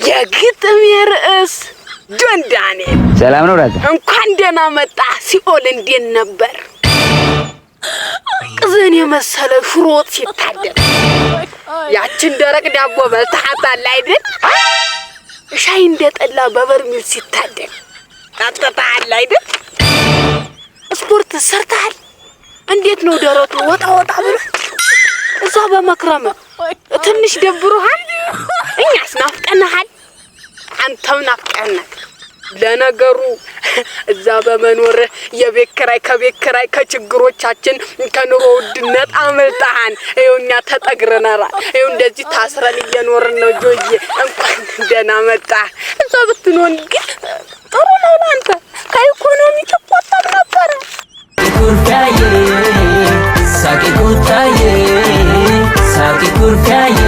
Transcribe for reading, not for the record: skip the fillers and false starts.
የግጥም ርዕስ ጆን ዳንኤል ሰላም ነው ብራዘር እንኳን ደህና መጣ ሲኦል እንዴት ነበር እዘን የመሰለ ሽሮጥ ሲታደር ያችን ደረቅ ዳቦ በልተሃታል አይደል ሻይ እንደጠላ በበርሚል ሲታደር ታጠጣል አይደል ስፖርት ሰርተሃል እንዴት ነው ደረቱ ወጣ ብሎ እዛ በመክረም ትንሽ ደብሮሃል እኛስ ናፍቀናሃል አንተም ናፍቀናል ለነገሩ እዛ በመኖር የቤት ኪራይ ከችግሮቻችን ከኑሮ ውድነት አመልጣሃን ይኸውኛ ተጠግረናል ይኸው እንደዚህ ታስረን እየኖርን ነው ጆዬ እንኳን ደህና መጣ እዛ ብትኖር ግን ጥሩ ነው አንተ ከኢኮኖሚ ተቆጣጣ ነበር ኩርካዬ ሳቂ ኩርካዬ